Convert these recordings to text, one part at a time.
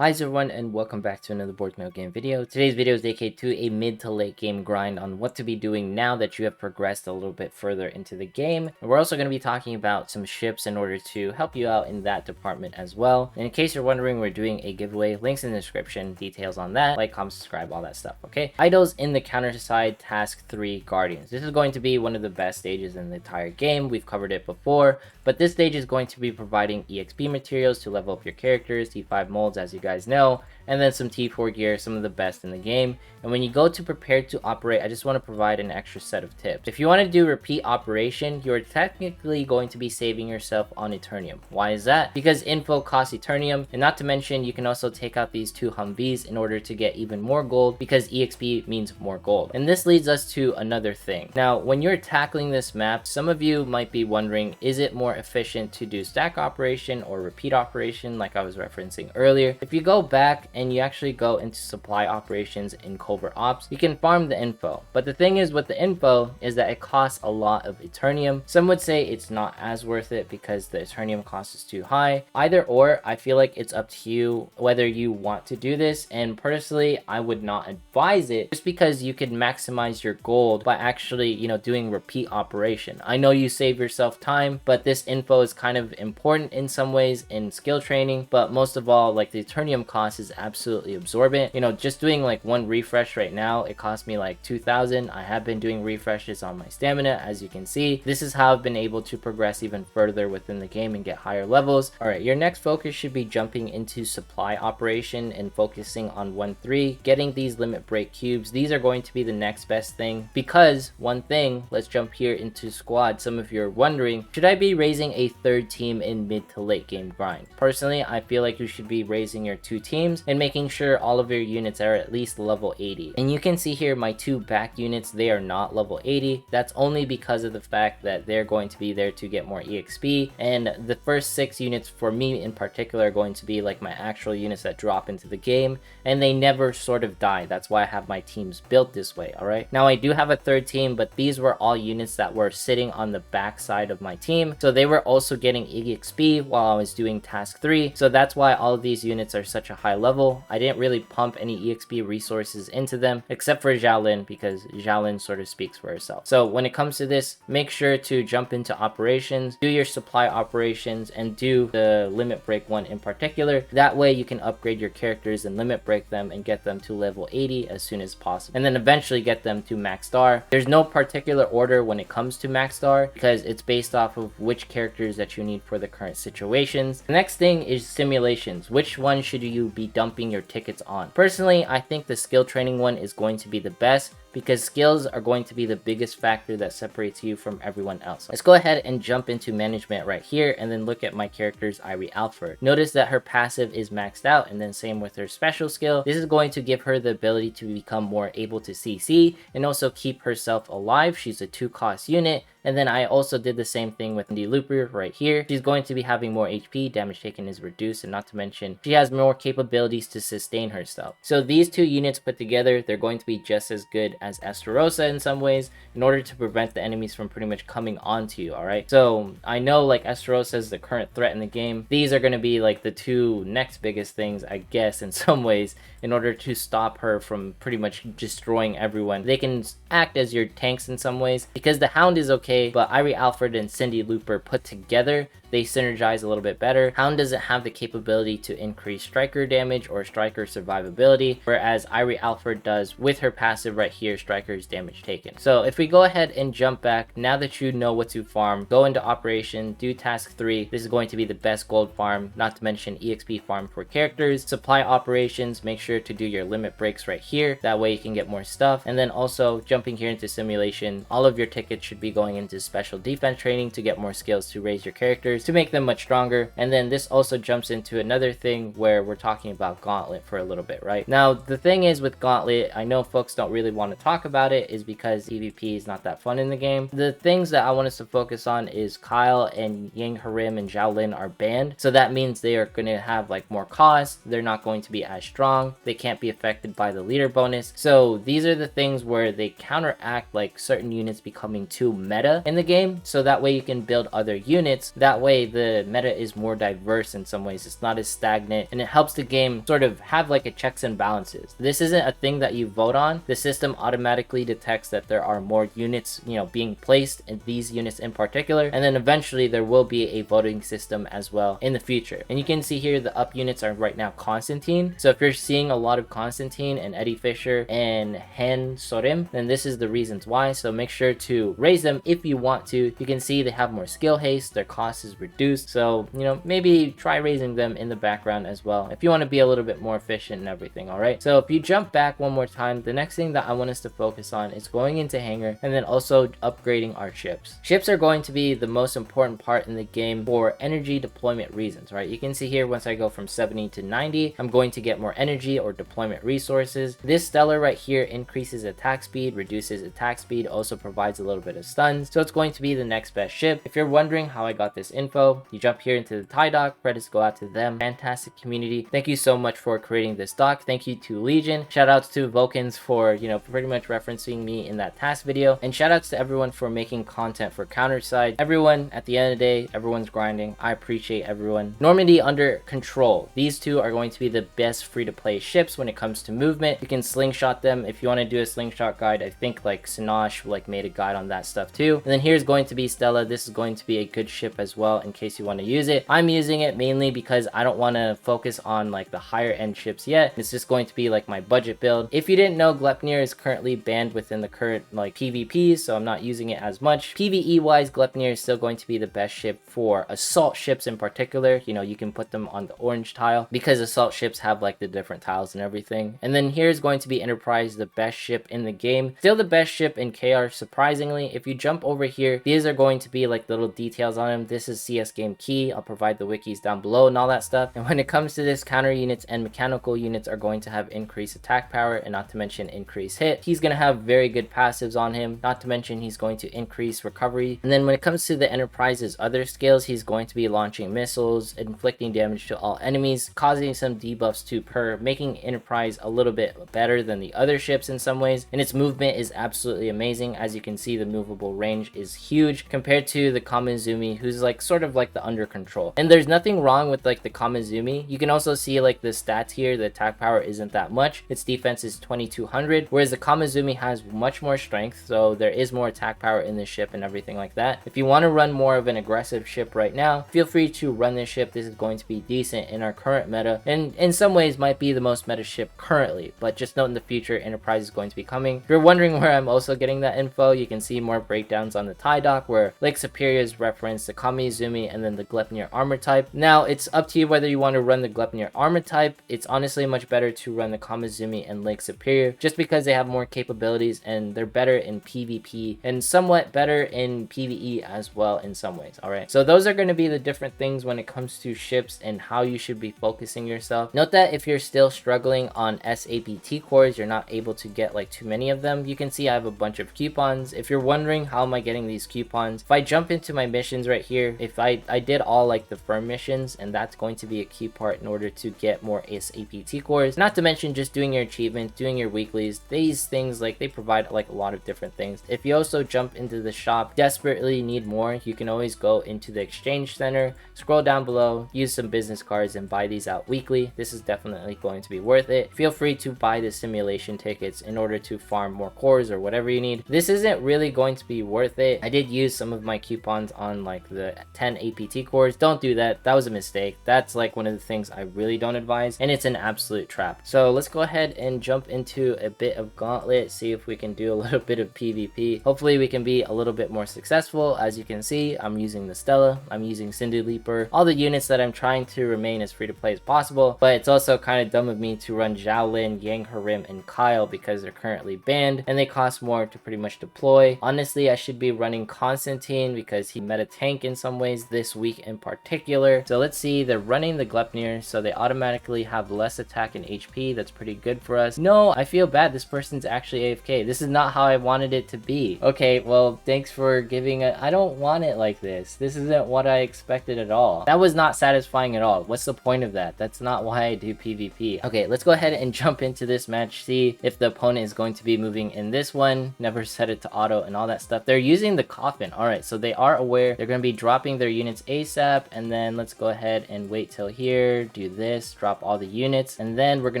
Hi everyone and welcome back to another board no game video. Today's video is dedicated to a mid to late game grind on what to be doing now that you have progressed a little bit further into the game. And we're also going to be talking about some ships in order to help you out in that department as well. And in case you're wondering, we're doing a giveaway, links in the description, details on that, like, comment, subscribe, all that stuff, okay? Idols in the counter side, task 3 Guardians. This is going to be one of the best stages in the entire game. We've covered it before, but this stage is going to be providing EXP materials to level up your characters, T5 molds as you guys know, and then some T4 gear, some of the best in the game. And when you go to prepare to operate, I just want to provide an extra set of tips. If you want to do repeat operation, you're technically going to be saving yourself on Eternium. Why is that? Because info costs Eternium, and not to mention you can also take out these 2 Humvees in order to get even more gold, because EXP means more gold. And this leads us to another thing. Now, when you're tackling this map, some of you might be wondering, is it more efficient to do stack operation or repeat operation like I was referencing earlier? If you go back and you actually go into supply operations in Covert Ops, you can farm the info. But the thing is with the info is that it costs a lot of Eternium. Some would say it's not as worth it because the Eternium cost is too high. Either or, I feel like it's up to you whether you want to do this, and personally I would not advise it just because you can maximize your gold by actually, doing repeat operation. I know you save yourself time, but this info is kind of important in some ways in skill training, but most of all, like, the Eternium cost is absolutely absorbent. Just doing like one refresh right now, it cost me like 2,000. I have been doing refreshes on my stamina, as you can see. This is how I've been able to progress even further within the game and get higher levels. All right, your next focus should be jumping into supply operation and focusing on 1-3, getting these limit break cubes. These are going to be the next best thing, because one thing, let's jump here into squad. Some of you are wondering, should I be raising a third team in mid to late game grind? Personally, I feel like you should be raising your 2 teams and making sure all of your units are at least level 80. And you can see here my 2 back units, they are not level 80. That's only because of the fact that they're going to be there to get more EXP, and the first 6 units for me in particular are going to be like my actual units that drop into the game, and they never sort of die. That's why I have my teams built this way. All right, now I do have a third team, but these were all units that were sitting on the back side of my team, so they were also getting EXP while I was doing task 3. So that's why all of these units are such a high level. I didn't really pump any EXP resources into them except for Xiaolin, because Xiaolin sort of speaks for herself. So when it comes to this, make sure to jump into operations, do your supply operations, and do the limit break one in particular. That way you can upgrade your characters and limit break them and get them to level 80 as soon as possible, and then eventually get them to max star. There's no particular order when it comes to max star because it's based off of which characters that you need for the current situations. The next thing is simulations. Which one should you be dumping your tickets on? Personally, I think the skill training one is going to be the best, because skills are going to be the biggest factor that separates you from everyone else. Let's go ahead and jump into management right here and then look at my character's Irie Alfred. Notice that her passive is maxed out, and then same with her special skill. This is going to give her the ability to become more able to CC and also keep herself alive. She's a 2-cost unit. And then I also did the same thing with the Looper right here. She's going to be having more HP, damage taken is reduced, and not to mention she has more capabilities to sustain herself. So these 2 units put together, they're going to be just as good as Esterosa in some ways, in order to prevent the enemies from pretty much coming onto you. Alright, so I know like Esterosa is the current threat in the game. These are going to be like the 2 next biggest things, I guess, in some ways, in order to stop her from pretty much destroying everyone. They can act as your tanks in some ways, because the Hound is okay, but Irie Alfred and Cindy Looper put together, they synergize a little bit better. Hound doesn't have the capability to increase striker damage or striker survivability, whereas Irie Alfred does with her passive right here, striker's damage taken. So if we go ahead and jump back, now that you know what to farm, go into operation, do task 3. This is going to be the best gold farm, not to mention EXP farm for characters. Supply operations, make sure to do your limit breaks right here. That way you can get more stuff. And then also jumping here into simulation, all of your tickets should be going into special defense training to get more skills to raise your characters, to make them much stronger. And then this also jumps into another thing where we're talking about Gauntlet for a little bit, right? Now, the thing is with Gauntlet, I know folks don't really want to talk about it is because PvP is not that fun in the game. The things that I want us to focus on is Kyle and Yang Harim and Zhao Lin are banned, so that means they are going to have like more cost. They're not going to be as strong. They can't be affected by the leader bonus. So these are the things where they counteract like certain units becoming too meta in the game, so that way you can build other units. That way the meta is more diverse in some ways. It's not as stagnant, and it helps the game sort of have like a checks and balances. This isn't a thing that you vote on. The system automatically detects that there are more units, you know, being placed in these units in particular, and then eventually there will be a voting system as well in the future. And you can see here the up units are right now Constantine. So if you're seeing a lot of Constantine and Eddie Fisher and Hen Sorim, then this is the reasons why. So make sure to raise them if you want to. You can see they have more skill haste, their cost is reduced, so you know, maybe try raising them in the background as well if you want to be a little bit more efficient and everything. All right, so if you jump back one more time, the next thing that I want us to focus on is going into hangar and then also upgrading our ships. Ships are going to be the most important part in the game for energy deployment reasons, right? You can see here once I go from 70 to 90, I'm going to get more energy or deployment resources. This stellar right here increases attack speed, reduces attack speed, also provides a little bit of stuns, so it's going to be the next best ship. If you're wondering how I got this info, you jump here into the tie doc. Credits go out to them. Fantastic community. Thank you so much for creating this doc. Thank you to Legion. Shout outs to Vulcans for, you know, pretty much referencing me in that task video, and shout outs to everyone for making content for Counterside. Everyone, at the end of the day, everyone's grinding. I appreciate everyone. Normandy under control. These two are going to be the best free-to-play ships when it comes to movement. You can slingshot them if you want to do a slingshot guide. I think like Sinosh like made a guide on that stuff too. And then here's going to be Stella. This is going to be a good ship as well in case you want to use it. I'm using it mainly because I don't want to focus on like the higher end ships yet. It's just going to be like my budget build. If you didn't know, Gleipnir is currently banned within the current like PvP, so I'm not using it as much. PvE wise, Gleipnir is still going to be the best ship for assault ships in particular. You know, you can put them on the orange tile because assault ships have like the different tiles and everything. And then here's going to be Enterprise, the best ship in the game. Still the best ship in KR, surprisingly. If you jump over here, these are going to be like little details on them. This is CS game key. I'll provide the wikis down below and all that stuff. And when it comes to this, counter units and mechanical units are going to have increased attack power and not to mention increased hit. He's going to have very good passives on him, not to mention he's going to increase recovery. And then when it comes to the Enterprise's other skills, he's going to be launching missiles, inflicting damage to all enemies, causing some debuffs to Per, making Enterprise a little bit better than the other ships in some ways. And its movement is absolutely amazing. As you can see, the movable range is huge compared to the Kamizumi, who's like sort of like the under control. And there's nothing wrong with like the Kamizumi. You can also see like the stats here. The attack power isn't that much. Its defense is 2200, whereas the Kamizumi has much more strength, so there is more attack power in this ship and everything like that. If you want to run more of an aggressive ship right now, feel free to run this ship. This is going to be decent in our current meta, and in some ways might be the most meta ship currently, but just note in the future Enterprise is going to be coming. If you're wondering where I'm also getting that info, you can see more breakdowns on the tie doc where Lake Superior is referenced, the Kamizumi, and then the Gleipnir armor type. Now it's up to you whether you want to run the Gleipnir armor type. It's honestly much better to run the Kamizumi and Lake Superior just because they have more capabilities and they're better in PvP and somewhat better in PvE as well in some ways. All right, so those are going to be the different things when it comes to ships and how you should be focusing yourself. Note that if you're still struggling on SAPT cores, you're not able to get like too many of them. You can see I have a bunch of coupons. If you're wondering how am I getting these coupons, if I jump into my missions right here, if I did all like the firm missions, and that's going to be a key part in order to get more SAPT cores, not to mention just doing your achievements, doing your weeklies. These things like they provide like a lot of different things. If you also jump into the shop, desperately need more, you can always go into the exchange center, scroll down below, use some business cards and buy these out weekly. This is definitely going to be worth it. Feel free to buy the simulation tickets in order to farm more cores or whatever you need. This isn't really going to be worth it. I did use some of my coupons on like the 10 APT cores. Don't do that. That was a mistake. That's like one of the things I really don't advise, and it's an absolute trap. So let's go ahead and jump into a bit of Gauntlet, see if we can do a little bit of PvP. Hopefully we can be a little bit more successful. As you can see, I'm using the Stella, I'm using Cindy Leaper, all the units that I'm trying to remain as free to play as possible, but it's also kind of dumb of me to run Zhao Lin, Yang Harim, and Kyle because they're currently banned and they cost more to pretty much deploy. Honestly, I should be running Constantine because he meta tank in some ways this week in particular. So let's see, they're running the Gleipnir, so they automatically have less attack and HP. That's pretty good for us. No, I feel bad. This person's actually AFK. This is not how I wanted it to be. Okay, well, thanks for giving it. I don't want it like this. This isn't what I expected at all. That was not satisfying at all. What's the point of that? That's not why I do PvP. Okay, let's go ahead and jump into this match, see if the opponent is going to be moving in this one. Never set it to auto and all that stuff. They're using the coffin. All right, so they are aware they're going to be dropping their units ASAP, and then let's go ahead and wait till here, do this, drop all the units, and then we're going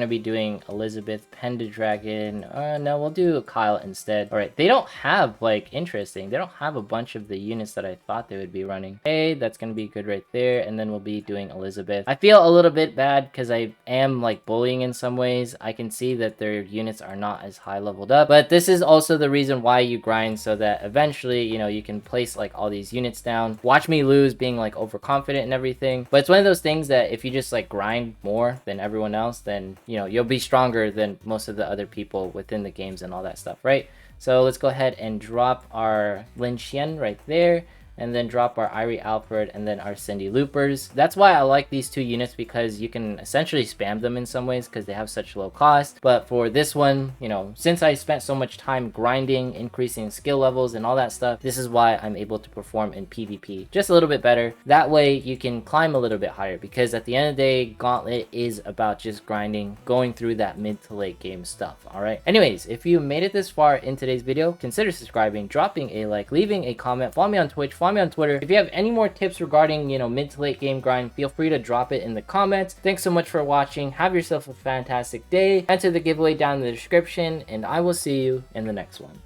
to be doing Elizabeth, Pendragon. No, we'll do Kyle instead. All right, they don't have, like, interesting, they don't have a bunch of the units that I thought they would be running. Okay, that's going to be good right there, and then we'll be doing Elizabeth. I feel a little bit bad because I am, like, bullying in some ways. I can see that their units are not as high leveled up, but this is also the reason why you grind, so that eventually, you know, you can place, like, all these units down. Watch me lose being, like, overconfident and everything, but it's one of those things that if you just, like, grind more than everyone else, then, you know, you'll be stronger than most of the other people within the games and all that stuff, right? So let's go ahead and drop our Lin Xian right there, and then drop our Irie Alfred and then our Cindy Loopers. That's why I like these two units, because you can essentially spam them in some ways because they have such low cost. But for this one, you know, since I spent so much time grinding, increasing skill levels and all that stuff, this is why I'm able to perform in PvP just a little bit better. That way you can climb a little bit higher, because at the end of the day, Gauntlet is about just grinding, going through that mid to late game stuff, all right? Anyways, if you made it this far in today's video, consider subscribing, dropping a like, leaving a comment, follow me on Twitch, follow me on Twitter. If you have any more tips regarding, you know, mid to late game grind, feel free to drop it in the comments. Thanks so much for watching. Have yourself a fantastic day. Enter the giveaway down in the description, and I will see you in the next one.